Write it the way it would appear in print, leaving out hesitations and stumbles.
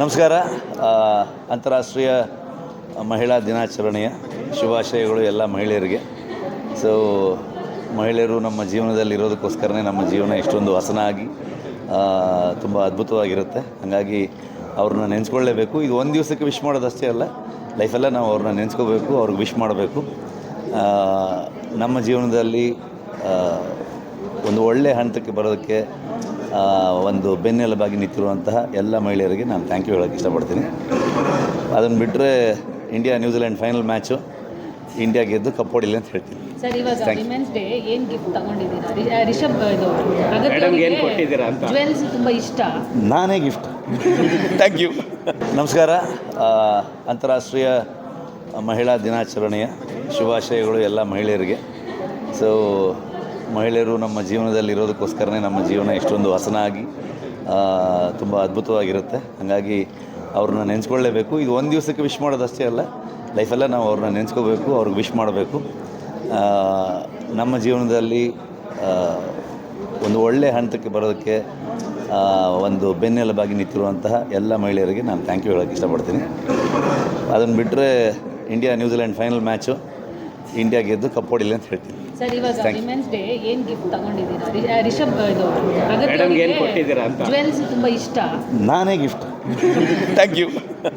ನಮಸ್ಕಾರ. ಅಂತಾರಾಷ್ಟ್ರೀಯ ಮಹಿಳಾ ದಿನಾಚರಣೆಯ ಶುಭಾಶಯಗಳು ಎಲ್ಲ ಮಹಿಳೆಯರಿಗೆ. ಸೊ ಮಹಿಳೆಯರು ನಮ್ಮ ಜೀವನದಲ್ಲಿ ಇರೋದಕ್ಕೋಸ್ಕರನೇ ನಮ್ಮ ಜೀವನ ಇಷ್ಟೊಂದು ಹಸನಾಗಿ ತುಂಬ ಅದ್ಭುತವಾಗಿರುತ್ತೆ. ಹಾಗಾಗಿ ಅವ್ರನ್ನ ನೆನೆಸ್ಕೊಳ್ಳೇಬೇಕು. ಇದು ಒಂದು ದಿವಸಕ್ಕೆ ವಿಶ್ ಮಾಡೋದಷ್ಟೇ ಅಲ್ಲ, ಲೈಫೆಲ್ಲ ನಾವು ಅವ್ರನ್ನ ನೆನೆಸ್ಕೋಬೇಕು, ಅವ್ರಿಗೆ ವಿಶ್ ಮಾಡಬೇಕು. ನಮ್ಮ ಜೀವನದಲ್ಲಿ ಒಂದು ಒಳ್ಳೆಯ ಹಂತಕ್ಕೆ ಬರೋದಕ್ಕೆ ಒಂದು ಬೆನ್ನೆಲುಬಾಗಿ ನಿಂತಿರುವಂತಹ ಎಲ್ಲ ಮಹಿಳೆಯರಿಗೆ ನಾನು ಥ್ಯಾಂಕ್ ಯು ಹೇಳೋಕ್ಕೆ ಇಷ್ಟಪಡ್ತೀನಿ. ಅದನ್ನು ಬಿಟ್ಟರೆ India New Zealand final match India ಗೆದ್ದು ಕಪ್ ಹೊಡಿಲಿ ಅಂತ ಹೇಳ್ತೀನಿ. ಸರ್, ಇವಾಗ ವಿಮೆನ್ಸ್ ಡೇ ಏನು ಗಿಫ್ಟ್ ತಗೊಂಡಿದ್ದೀರಾ? ರಿಷಬ್ ಇದು ಏನು ಕೊಟ್ಟಿದ್ದೀರಾ ಅಂತ? ಜ್ಯುವೆಲ್ಸ್ ತುಂಬ ಇಷ್ಟ. ನಾನೇ ಗಿಫ್ಟ್. Thank you. ನಮಸ್ಕಾರ. ಅಂತಾರಾಷ್ಟ್ರೀಯ ಮಹಿಳಾ ದಿನಾಚರಣೆಯ ಶುಭಾಶಯಗಳು ಎಲ್ಲ ಮಹಿಳೆಯರಿಗೆ. ಸೊ ಮಹಿಳೆಯರು ನಮ್ಮ ಜೀವನದಲ್ಲಿ ಇರೋದಕ್ಕೋಸ್ಕರನೇ ನಮ್ಮ ಜೀವನ ಇಷ್ಟೊಂದು ಹಸನಾಗಿ ತುಂಬ ಅದ್ಭುತವಾಗಿರುತ್ತೆ. ಹಾಗಾಗಿ ಅವ್ರನ್ನ ನೆನೆಸ್ಕೊಳ್ಳೇಬೇಕು. ಇದು ಒಂದು ದಿವಸಕ್ಕೆ ವಿಶ್ ಮಾಡೋದಷ್ಟೇ ಅಲ್ಲ, ಲೈಫೆಲ್ಲ ನಾವು ಅವ್ರನ್ನ ನೆನೆಸ್ಕೋಬೇಕು, ಅವ್ರಿಗೆ ವಿಶ್ ಮಾಡಬೇಕು. ನಮ್ಮ ಜೀವನದಲ್ಲಿ ಒಂದು ಒಳ್ಳೆಯ ಹಂತಕ್ಕೆ ಬರೋದಕ್ಕೆ ಒಂದು ಬೆನ್ನೆಲುಬಾಗಿ ನಿಂತಿರುವಂತಹ ಎಲ್ಲ ಮಹಿಳೆಯರಿಗೆ ನಾನು ಥ್ಯಾಂಕ್ ಯು ಹೇಳೋಕ್ಕೆ ಇಷ್ಟಪಡ್ತೀನಿ. ಅದನ್ನು ಬಿಟ್ಟರೆ India New Zealand final match India ಗೆದ್ದು ಕಪ್ ಹೊಡಿಲಿ ಅಂತ ಹೇಳ್ತೀನಿ. ಸರ್, ಇವಾಗ ವಿಮೆನ್ಸ್ ಡೇ ಏನು ಗಿಫ್ಟ್ ತಗೊಂಡಿದ್ದೀರಾ? ರಿಷಬ್ ಇದು ಏನು ಕೊಟ್ಟಿದ್ದೀರಾ ಅಂತ? ಜ್ಯುವೆಲ್ಸ್ ತುಂಬ ಇಷ್ಟ. ನಾನೇ ಗಿಫ್ಟ್. Thank you.